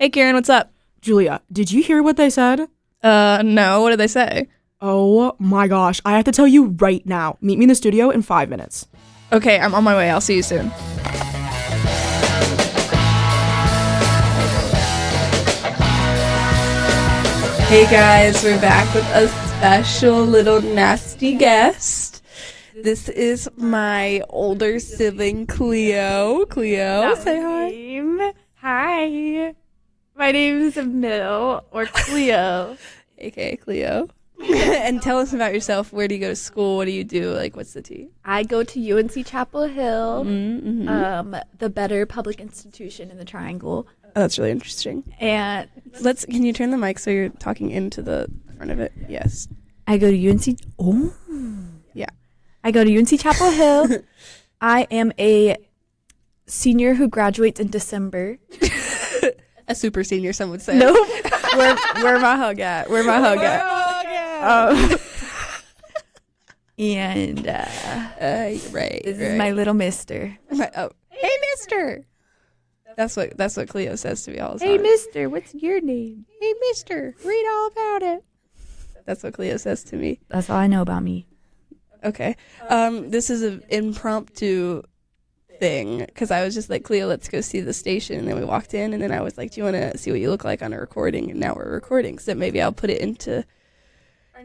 Hey, Karen, what's up? Julia, did you hear what they said? No, what did they say? Oh my gosh, I have to tell you right now. Meet me in the studio in 5 minutes. Okay, I'm on my way. I'll see you soon. Hey guys, we're back with a special little nasty guest. This is my older sibling, Cleo. Cleo, say hi. Hi. My name is Emil, or Cleo. AKA Cleo. And tell us about yourself. Where do you go to school? What do you do? Like, what's the tea? I go to UNC Chapel Hill, Mm-hmm. the better public institution in the Triangle. Oh, that's really interesting. And Can you turn the mic so you're talking into the front of it? Yes. I go to UNC. Oh. Yeah. I go to UNC Chapel Hill. I am a senior who graduates in December. A super senior, some would say. Nope. Where my hug at? Where my hug at? And Right. this is my little mister. Hey, mister. That's what Cleo says to me all the time. Hey, mister, what's your name? Hey, mister, read all about it. That's what Cleo says to me. That's all I know about me. Okay. This is an impromptu thing because I was just like, Cleo, let's go see the station. And then we walked in, and then I was like, do you want to see what you look like on a recording? And now we're recording, so maybe I'll put it into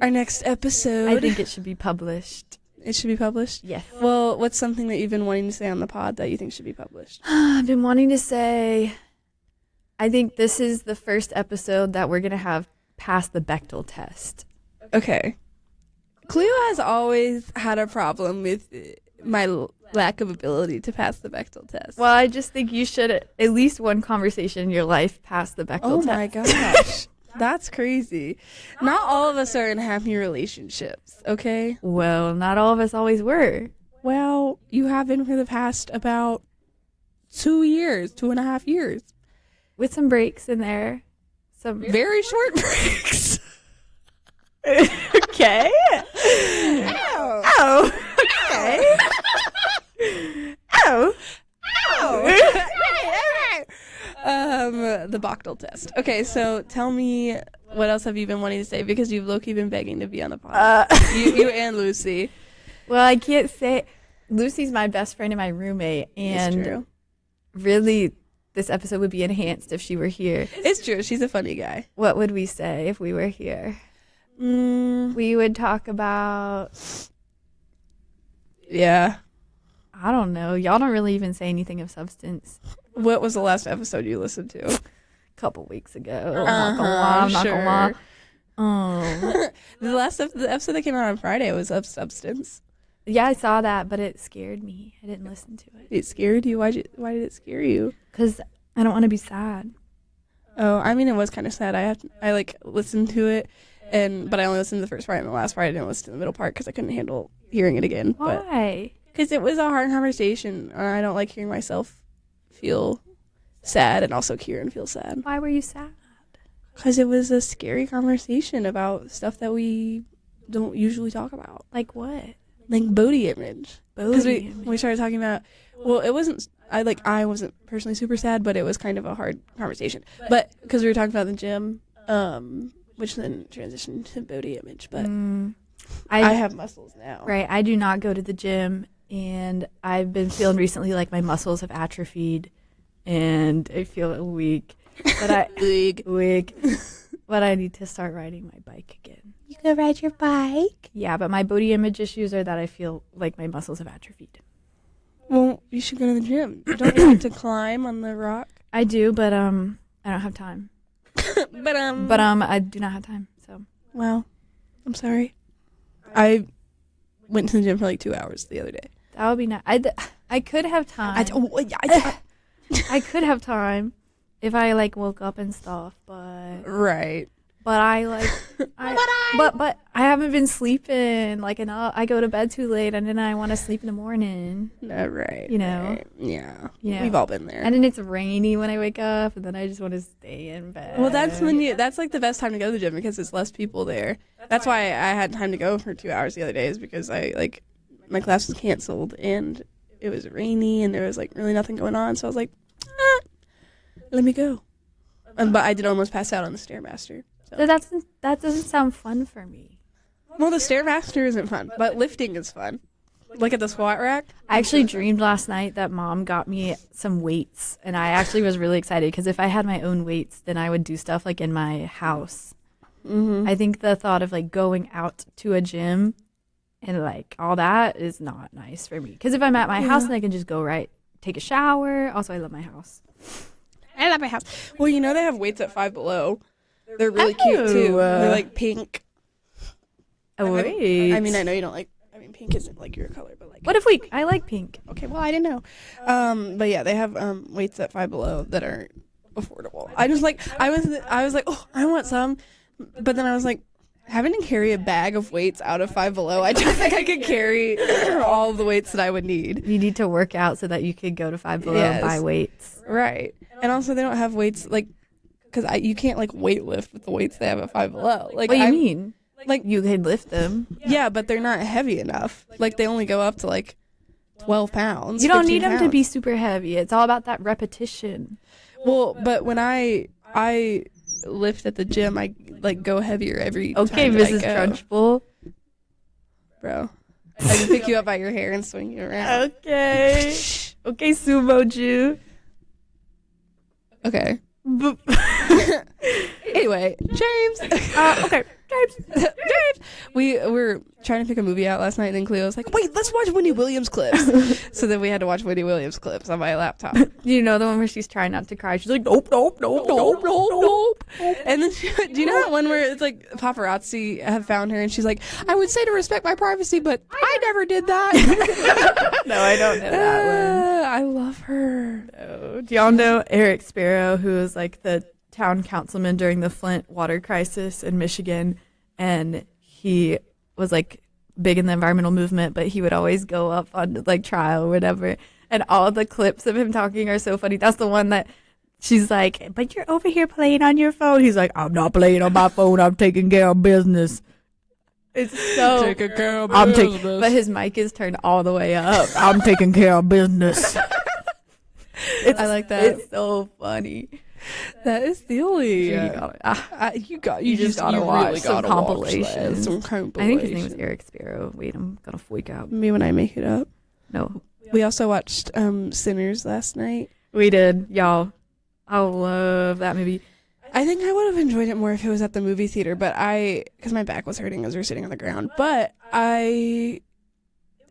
our next episode. I think it should be published. It should be published? Yes. Well, what's something that you've been wanting to say on the pod that you think should be published? I've been wanting to say, I think this is the first episode that we're going to have passed the Bechdel test. Okay. Cleo has always had a problem with my lack of ability to pass the Bechdel test. Well, I just think you should, at least one conversation in your life, pass the Bechdel Oh test. my gosh. That's crazy. Not all of us are in happy relationships, okay? Well, not all of us always were. Well, you have been for the past about 2.5 years. With some breaks in there. Some Very short breaks. Okay. Ow. Oh. Okay. Oh. The Bechdel test. Okay, so tell me, what else have you been wanting to say? Because you've low-key been begging to be on the pod. You and Lucy. Well, I can't say. Lucy's my best friend and my roommate. And It's true. really, this episode would be enhanced if she were here. It's true. She's a funny guy. What would we say if we were here? We would talk about, Yeah. I don't know. Y'all don't really even say anything of substance. What was the last episode you listened to? A couple weeks ago. I'm not gonna lie. Oh. The episode that came out on Friday was of substance. Yeah, I saw that, but it scared me. I didn't listen to it. It scared you? Why did it scare you? Because I don't want to be sad. Oh, I mean, it was kind of sad. I listened to it, but I only listened to the first part, and the last part I didn't listen to the middle part because I couldn't handle hearing it again. Why? Because it was a hard conversation, and I don't like hearing myself feel sad and also Kieran feel sad. Why were you sad? Because it was a scary conversation about stuff that we don't usually talk about. Like what? Like body image. Because Body image. we started talking about, well, it wasn't, I wasn't personally super sad, but it was kind of a hard conversation. But because we were talking about the gym, which then transitioned to body image. But I have muscles now. Right. I do not go to the gym, and I've been feeling recently like my muscles have atrophied, and I feel weak. But weak. But I need to start riding my bike again. You go ride your bike? Yeah, but my body image issues are that I feel like my muscles have atrophied. Well, you should go to the gym. Don't you like to climb on the rock? I do, but I don't have time. But I do not have time. So wow, I'm sorry. I went to the gym for like 2 hours the other day. that would be nice. I could have time. I could have time if I like woke up and stuff, but Right. but I haven't been sleeping like enough. I go to bed too late, and then I want to sleep in the morning. Right. You know? Right. Yeah. You know. We've all been there. And then it's rainy when I wake up, and then I just want to stay in bed. Well, that's like the best time to go to the gym because there's less people there. That's why I had time to go for 2 hours the other day, is because my class was canceled and it was rainy and there was like really nothing going on. So I was like, let me go. But I did almost pass out on the Stairmaster. So. That doesn't sound fun for me. Well, the Stairmaster isn't fun, but lifting is fun. Like at the squat rack. I actually dreamed last night that Mom got me some weights, and I actually was really excited because if I had my own weights, then I would do stuff like in my house. I think the thought of like going out to a gym and like all that is not nice for me. Because if I'm at my house, then I can just go take a shower. Also, I love my house. I love my house. Well, you know they have weights at Five Below. They're really cute too. They're like pink. Oh wait. I mean, I know you don't like. I mean, pink isn't like your color, but like. What if I like pink? Okay, well I didn't know. But yeah, they have weights at Five Below that are affordable. I was like, oh, I want some, but then I was like, having to carry a bag of weights out of Five Below, I don't think I could carry all of the weights that I would need. You need to work out so that you could go to Five Below and buy weights. Right. And also they don't have weights like, because you can't like weight lift with the weights they have at Five Below. Like, what do you mean? Like you could lift them. Yeah, but they're not heavy enough. Like they only go up to like 12 pounds. You don't need them pounds. to be super heavy. It's all about that repetition. Well, but when I lift at the gym, I like go heavier every time. Okay, Mrs. Trunchbull. Bro. I just pick you up by your hair and swing you around. Okay. Okay, Sumo Jew. Okay. Anyway, James. Okay, James. We were trying to pick a movie out last night, and then Cleo was like, wait, let's watch Wendy Williams clips. So then we had to watch Wendy Williams clips on my laptop. You know the one where she's trying not to cry? She's like, nope, nope, nope, nope, nope, nope. And then, do you know that one where it's like paparazzi have found her, and she's like, I would say to respect my privacy, but I never did that. No, I don't know that one. I love her. No. Do y'all know Eric Sparrow, who was like the town councilman during the Flint water crisis in Michigan, and he was like big in the environmental movement, but he would always go up on like trial or whatever, and all the clips of him talking are so funny. That's the one that she's like, but you're over here playing on your phone. He's like, I'm not playing on my phone, I'm taking care of business. It's so taking care of business. But his mic is turned all the way up. I'm taking care of business. I like that. It's so funny. That is silly. You just gotta watch really some gotta compilations. Watch some I think his name was Eric Sparrow. Wait, I'm gonna freak out. Me when I make it up. No, we also watched Sinners last night. We did, y'all. I love that movie. I think I would have enjoyed it more if it was at the movie theater, but because my back was hurting as we were sitting on the ground. But it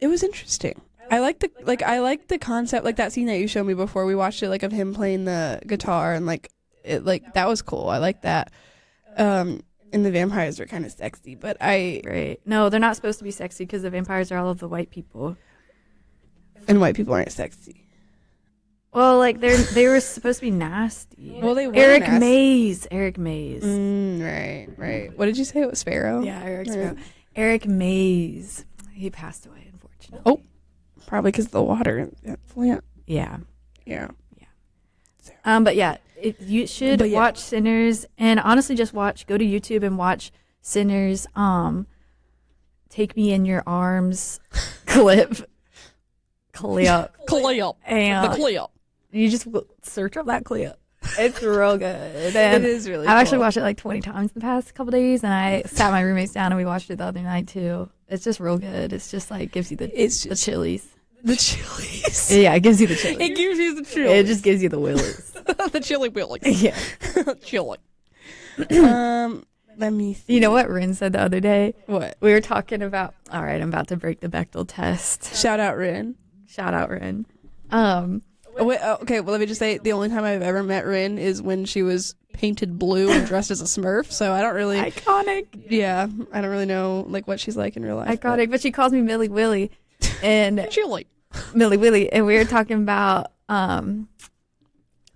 was interesting. I like the concept, like that scene that you showed me before we watched it, like of him playing the guitar, and like it, like that was cool. I like that. And the vampires are kind of sexy, but Right. No, they're not supposed to be sexy because the vampires are all of the white people. And white people aren't sexy. Well, like they were supposed to be nasty. Well, they were Eric nasty. Mays. Eric Mays. Right. What did you say? It was Sparrow? Yeah, Eric Sparrow. Eric Mays. He passed away, unfortunately. Oh, probably because of the water at Flint. Yeah. So. But yeah, you should watch Sinners, and honestly, just go to YouTube and watch Sinners. Take Me in Your Arms clip. Cleo. And the Cleo. You just search up that clip. It's real good. And it is really I've actually watched it like 20 times in the past couple days, and I sat my roommates down and we watched it the other night too. It's just real good. It's just like gives you the chilies. The chilies. Yeah, it gives you the chilies. It gives you the chilies. It just gives you the willies. The chili willies. Yeah. Chili. Let me see. You know what Rin said the other day? What? We were talking about, all right, I'm about to break the Bechdel test. Shout out Rin. Shout out Rin. Okay, well, let me just say, the only time I've ever met Rin is when she was painted blue and dressed as a Smurf, so I don't really... Iconic. Yeah, I don't really know like what she's like in real life. Iconic, but she calls me Millie Willie. And Chili. Millie Willie. And we were talking about...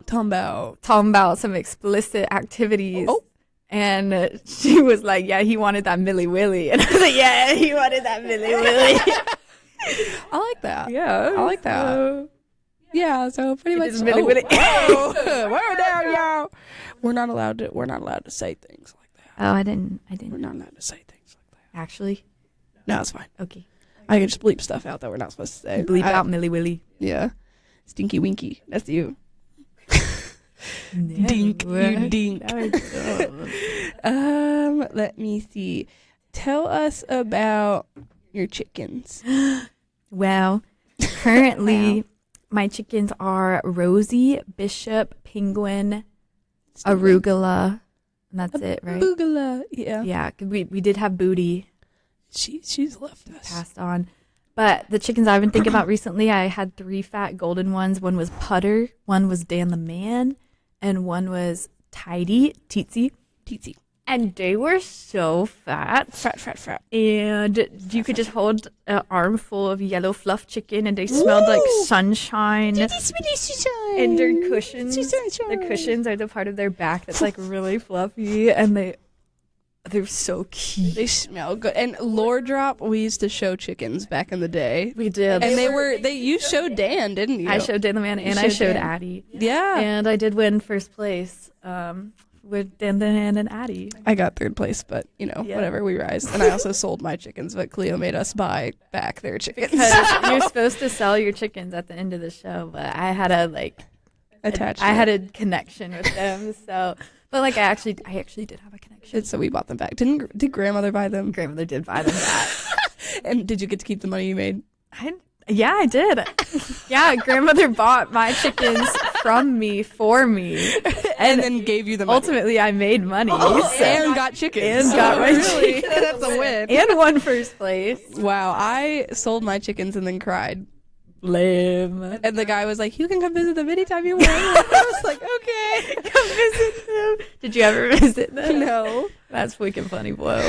Talking about some explicit activities. Oh. And she was like, yeah, he wanted that Millie Willie. And I was like, yeah, he wanted that Millie Willie. I like that. Yeah. I like that. Yeah, so pretty much Millie Willie. Whoa down, y'all. We're not allowed to say things like that. Oh, I didn't. We're not allowed to say things like that. Actually? No, it's fine. Okay. I can just bleep stuff out that we're not supposed to say. Bleep out Millie Willie. Yeah. Stinky Winky. That's you. Dink, you dink. That was dumb. Let me see. Tell us about your chickens. Well, currently my chickens are Rosie, Bishop, Penguin, Arugula, and that's it, right? Boogala. Yeah. Yeah, 'cause we did have Booty She's left us. passed on. But the chickens I've been thinking about recently, I had 3 fat golden ones. One was Putter, one was Dan the Man, and one was Teetsy. And they were so fat. Fat. And you could just hold an armful of yellow fluff chicken, and they smelled like sunshine. And their cushions, the cushions are the part of their back that's like really fluffy, and they're so cute. They smell good. And Lore Drop, we used to show chickens back in the day. We did, And you showed Dan, didn't you? I showed Dan the Man, and I showed Addie. Yeah. And I did win first place with Dan the Man and Addie. I got 3rd place, but whatever, we rise. And I also sold my chickens, but Cleo made us buy back their chickens. Because you're supposed to sell your chickens at the end of the show, but I had a Attachment. I had a connection with them, so. But I actually did have a connection. So we bought them back. Did grandmother buy them? Grandmother did buy them back. And did you get to keep the money you made? Yeah, I did. Yeah, grandmother bought my chickens from me for me, and then gave you the money. Ultimately, I made money and got chickens. And got my chickens. That's a win. And won first place. Wow, I sold my chickens and then cried. Lame. And the guy was like, "You can come visit them anytime you want." I was like, "Okay, come visit them." Did you ever visit them? No. That's freaking funny, boy.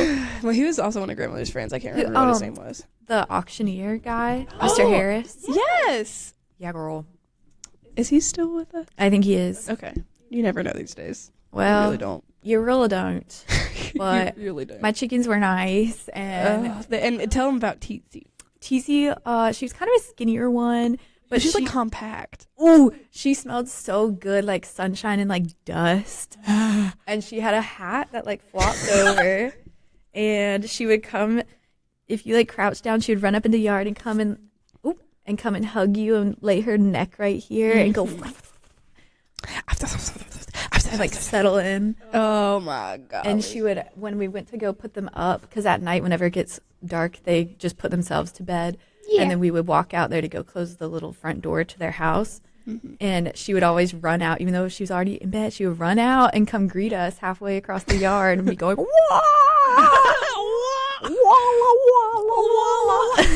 Well, he was also one of grandmother's friends. I can't remember what his name was. The auctioneer guy, Mr. Harris. Yes. Yeah, girl. Is he still with us? I think he is. Okay. You never know these days. Well, you really don't. You really don't. But you really don't. My chickens were nice, and tell them about Teetsy. Teetsy, she was kind of a skinnier one, but she's like compact. Ooh, she smelled so good, like sunshine and like dust. And she had a hat that like flopped over, and she would come if you like crouched down. She would run up in the yard and come and hug you and lay her neck right here and go and like settle in. Oh my god! And she would, when we went to go put them up, because at night whenever it gets dark, they just put themselves to bed. Yeah. And then we would walk out there to go close the little front door to their house. Mm-hmm. And she would always run out, even though she was already in bed. She would run out and come greet us halfway across the yard and be going, wah! Walla, walla, walla.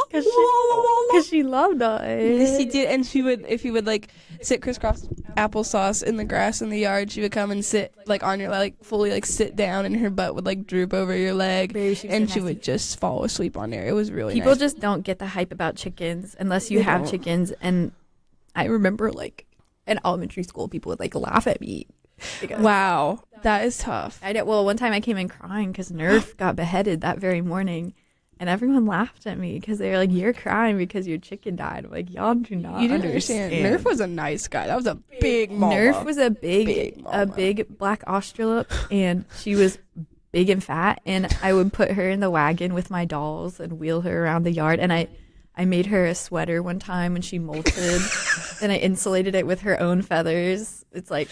Because she loved us. Yes, she did. And she would, if you would like sit crisscross applesauce in the grass in the yard, she would come and sit like on your like fully like sit down, and her butt would like droop over your leg, and she would just fall asleep on there. It was really People nice. just don't get the hype about chickens unless you have chickens. And I remember like in elementary school, people would like laugh at me. Wow, that is tough. I did. Well, one time I came in crying because Nerf got beheaded that very morning. And everyone laughed at me because they were like, "You're crying because your chicken died." I'm like, y'all do not understand. Nerf was a nice guy. That was a big mama. Nerf was a big black Australorp, and she was big and fat. And I would put her in the wagon with my dolls and wheel her around the yard. And I made her a sweater one time when she molted, and I insulated it with her own feathers. It's like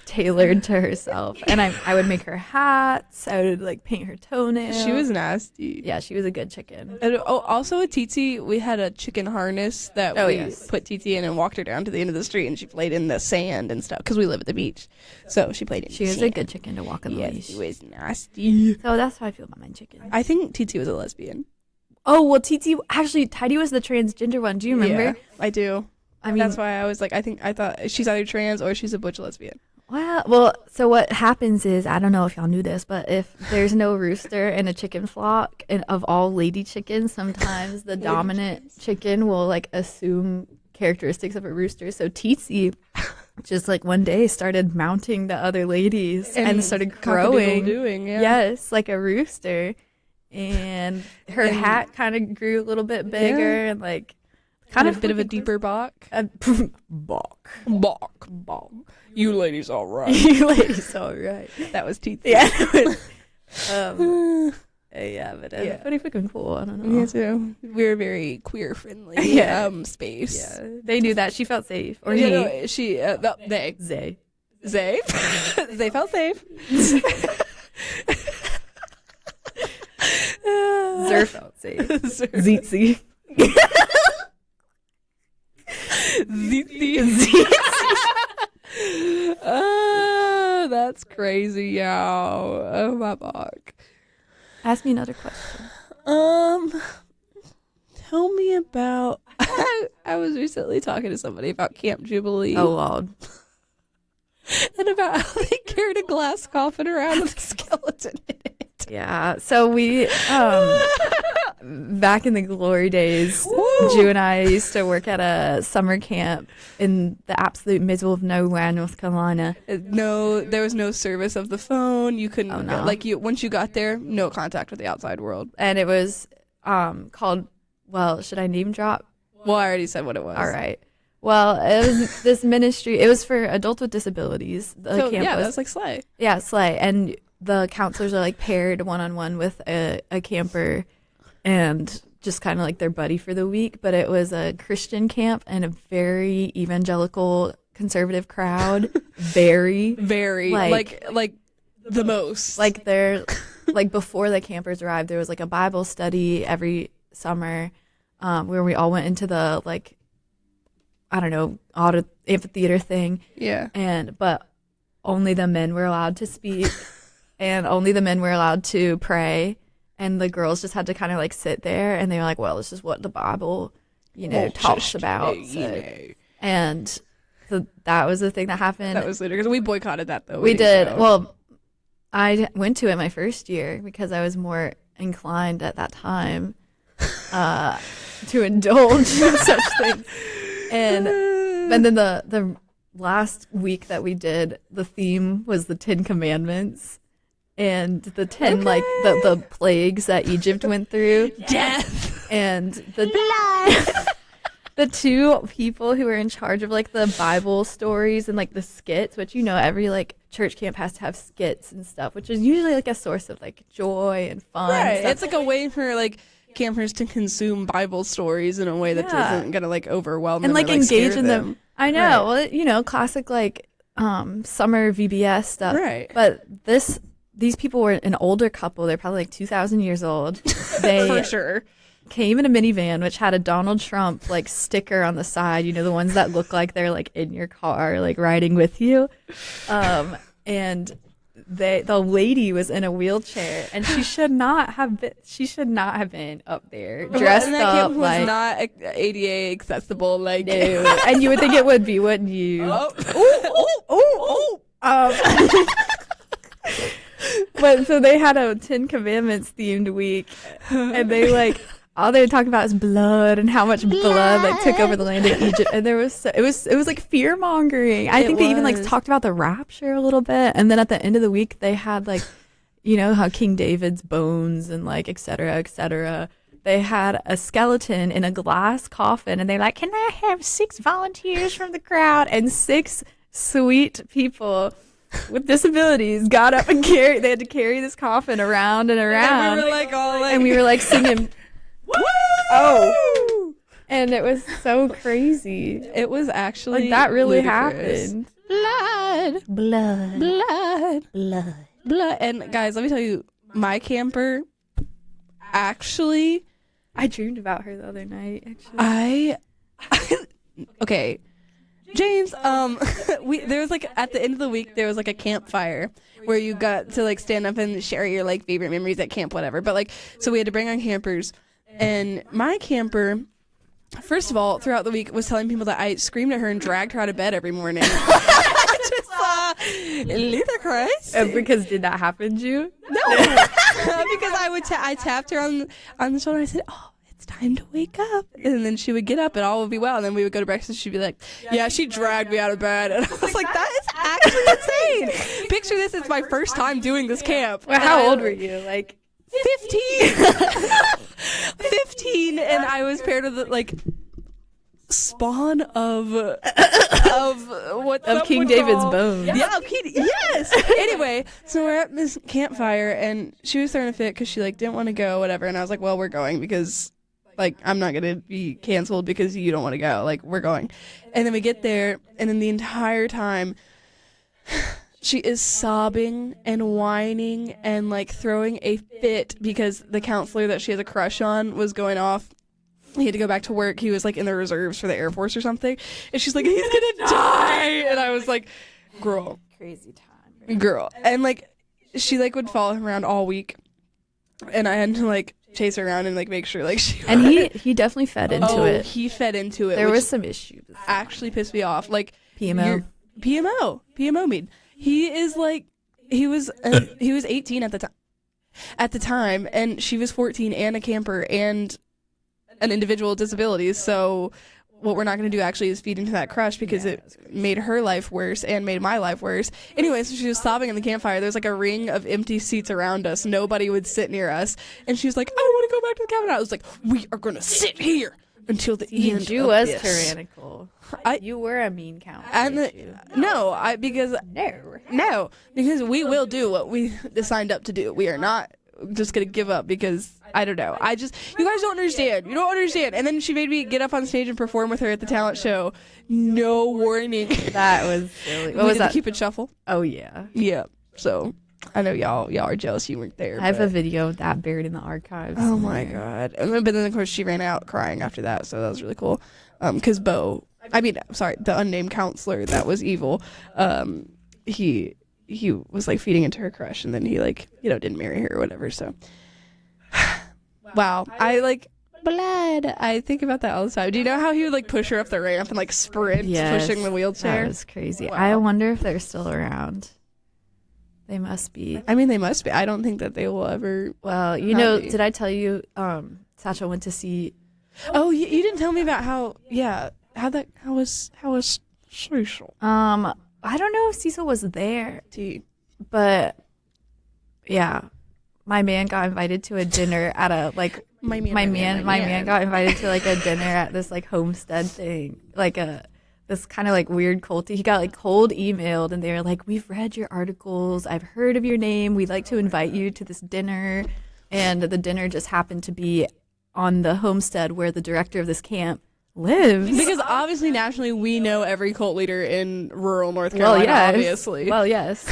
tailored to herself. And I would make her hats. I would like paint her toenails. She was nasty. Yeah, she was a good chicken. And also with Titi, we had a chicken harness that put Titi in and walked her down to the end of the street, and she played in the sand and stuff because we live at the beach. So she played in She was a good chicken to walk on the leash. She was nasty. So that's how I feel about my chicken. I think Titi was a lesbian. Oh, well, Titi, actually, Tidy was the transgender one. Do you remember? Yeah, I do. I mean, that's why I was like, I thought she's either trans or she's a butch lesbian. Well, so what happens is, I don't know if y'all knew this, but if there's no rooster in a chicken flock and of all lady chickens, sometimes the dominant chicken will like assume characteristics of a rooster. So Titi just like one day started mounting the other ladies and started growing. Yes, like a rooster. And her hat kind of grew a little bit bigger and like kind of a bit of a deeper bok. Bok. You ladies all right. You ladies all right. That was Titi. Yeah. Yeah, but pretty freaking cool. I don't know. Me too. We're very queer friendly space. Yeah, they knew that. She felt safe. Or You he. know, she, they. Zay. Zay. They felt safe. Zer felt safe. Zeetsy. That's crazy, y'all. Oh my bog. Ask me another question. Tell me about. I was recently talking to somebody about Camp Jubilee. Oh, Lord. And about how they carried a glass coffin around with a skeleton in it. Yeah. So we, back in the glory days, Ju and I used to work at a summer camp in the absolute middle of nowhere, North Carolina. No, there was no service of the phone. You couldn't, Oh, no. once you got there, no contact with the outside world. And it was called, well, should I name drop? Well, I already said what it was. All right. Well, it was this ministry. It was for adults with disabilities. The camp was, that's like Slay. Yeah, Slay. And the counselors are like paired one-on-one with a camper and just kind of like their buddy for the week. But it was a Christian camp and a very evangelical conservative crowd. Very like the most. like they're like before the campers arrived, there was like a Bible study every summer where we all went into the like, I don't know, amphitheater thing. Yeah. But only the men were allowed to speak and only the men were allowed to pray. And the girls just had to kind of like sit there and they were like, well, this is what the Bible, talks about. And so that was the thing that happened. That was later because we boycotted that though. We did. Well, I went to it my first year because I was more inclined at that time to indulge in such things. And then the last week that we did, the theme was the 10 Commandments and the 10 like the plagues that Egypt went through. Death and the blood. The two people who were in charge of like the Bible stories and like the skits, which every like church camp has to have skits and stuff, which is usually like a source of like joy and fun. Right. It's like a way for like campers to consume Bible stories in a way that isn't gonna like overwhelm and them like or, engage scare in them. I know. Right. Well, classic like summer VBS stuff. Right. But these people were an older couple. They're probably like 2,000 years old. They for sure came in a minivan which had a Donald Trump like sticker on the side, the ones that look like they're like in your car like riding with you, and the lady was in a wheelchair and she should not have been up there dressed and that up camp was like not ADA accessible like no. And you would think it would be, wouldn't you? But so they had a 10 Commandments themed week and they like all they would talk about is blood and how much blood like took over the land of Egypt, and there was it was like fear mongering. I think they even like talked about the rapture a little bit, and then at the end of the week they had like how King David's bones and like et cetera. They had a skeleton in a glass coffin, and they're like, can I have 6 volunteers from the crowd? And 6 sweet people with disabilities got up and they had to carry this coffin around and around. And we were like all like, and we were like singing. Woo! Oh, and it was so crazy. It was actually like that really ludicrous. happened. Blood. And guys, let me tell you, my camper actually, I dreamed about her the other night. Actually, okay, James. There was like at the end of the week there was like a campfire where you got to like stand up and share your like favorite memories at camp, whatever. But like, so we had to bring on campers. And my camper, first of all, throughout the week was telling people that I screamed at her and dragged her out of bed every morning. Just ludicrous. because did that happen to you? No, because I tapped her on the shoulder. I said, "Oh, it's time to wake up," and then she would get up and all would be well. And then we would go to breakfast. She'd be like, "Yeah, she dragged me out of bed," and I was like, "That is actually insane." Picture this: it's my first time doing this camp. Well, how old were you? Like 15. 15, and I was paired with like spawn of King David's bones. Yeah, yes. Anyway, so we're at this campfire, and she was throwing a fit because she like didn't want to go, whatever. And I was like, well, we're going because like I'm not gonna be canceled because you don't want to go. Like we're going. And then we get there, and then the entire time she is sobbing and whining and like throwing a fit because the counselor that she has a crush on was going off. He had to go back to work. He was like in the reserves for the Air Force or something. And she's like, he's gonna die. And I was like, girl. Crazy time. Girl. And like, she like would follow him around all week. And I had to like chase her around and like make sure like she And he definitely fed into it. He fed into it. There was some issues. Actually pissed me off. Like PMO mean. He is like, he was 18 at the time, and she was 14 and a camper and an individual with disabilities. So what we're not going to do actually is feed into that crush because it made her life worse and made my life worse. Anyway, so she was sobbing in the campfire. There's like a ring of empty seats around us. Nobody would sit near us. And she was like, I want to go back to the cabin. I was like, we are going to sit here until the end. You of was this. tyrannical. You were a mean count. Because we will do what we signed up to do. We are not just gonna give up because I don't know. You guys don't understand. You don't understand. And then she made me get up on stage and perform with her at the talent show. No warning. That was silly. What we was did that? The Cupid Shuffle. Oh yeah. Yeah. So I know y'all are jealous you weren't there. I have a video of that buried in the archives. Oh my god. But then of course she ran out crying after that, so that was really cool. Because the unnamed counselor that was evil, he was like feeding into her crush, and then he like, didn't marry her or whatever. So wow. I like blood. I think about that all the time. Do you know how he would like push her up the ramp and like sprint pushing the wheelchair? That was crazy. Wow. I wonder if they're still around. They must be. I mean, they must be. I don't think that they will ever. Well, did I tell you Satchel went to see. Oh, you didn't tell me about how was Cecil? I don't know if Cecil was there, but yeah, my man got invited to a dinner at a like my man got invited to like a dinner at this like homestead thing, like this kind of like weird culty. He got like cold emailed, and they were like, "We've read your articles. I've heard of your name. We'd like to invite you to this dinner," and the dinner just happened to be on the homestead where the director of this camp lives. Because obviously nationally we know every cult leader in rural North Carolina, obviously. Well, yes.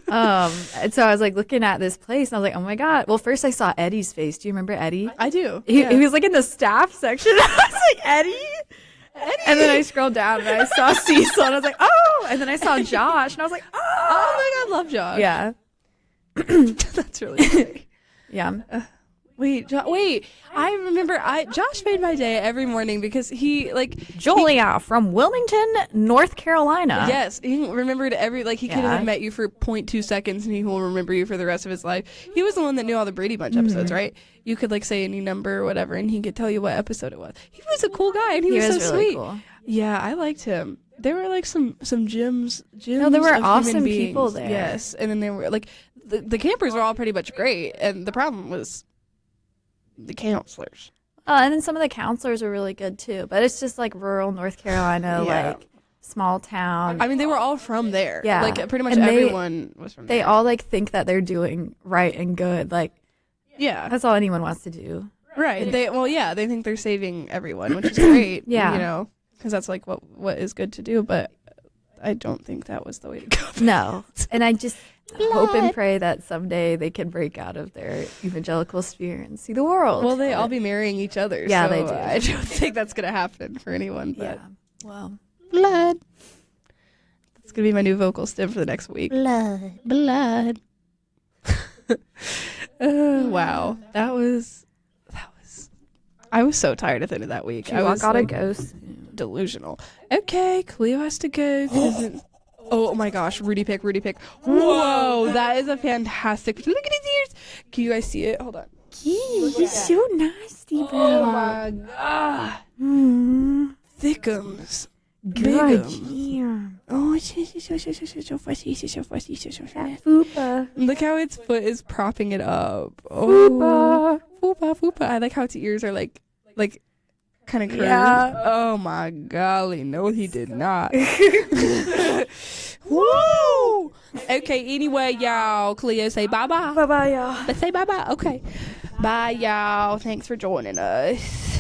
And so I was like looking at this place, and I was like, oh my God. Well, first I saw Eddie's face. Do you remember Eddie? I do. He was like in the staff section. I was like, Eddie? And then I scrolled down and I saw Cecil, and I was like, oh. And then I saw Josh, and I was like, oh my God, love Josh. Yeah. That's really funny. Yeah. Wait, I remember Josh made my day every morning because he like Julia from Wilmington, North Carolina. Yes, he remembered he could have met you for 0.2 seconds and he will remember you for the rest of his life. He was the one that knew all the Brady Bunch episodes, right? You could like say any number or whatever and he could tell you what episode it was. He was a cool guy and he was so really sweet. Cool. Yeah, I liked him. There were like some gems. No, there were of awesome beings. people there. Yes, and then there were like the campers were all pretty much great, and the problem was the counselors. And then some of the counselors were really good too, but it's just like rural North Carolina, like small town. I mean, they were all from there. Yeah, like pretty much everyone was from there. They all like think that they're doing right and good. Like, yeah, that's all anyone wants to do. Right. They think they're saving everyone, which is great. Yeah, because that's like what is good to do. But I don't think that was the way to go. No, and I just hope and pray that someday they can break out of their evangelical sphere and see the world. Well, they all be marrying each other. Yeah, so they do. I don't think that's going to happen for anyone. But yeah. Well, blood. That's going to be my new vocal stem for the next week. Blood. Wow. That was. I was so tired at the end of that week. I was gotta go. Delusional. Okay, Cleo has to go. Oh my gosh, Rudy pick. Whoa, that is a fantastic. Look at his ears. Can you guys see it? Hold on. He's so nasty, bro. Oh my god. Thickums. Good. Oh, so fussy. Fupa. Look how its foot is propping it up. Oh, fupa. I like how its ears are like kind of curved. Yeah. Oh my golly, no, he did not. Woo! Okay, anyway, y'all, Cleo, say bye-bye. Bye-bye, y'all. Let's say bye-bye. Okay. Bye, y'all. Thanks for joining us.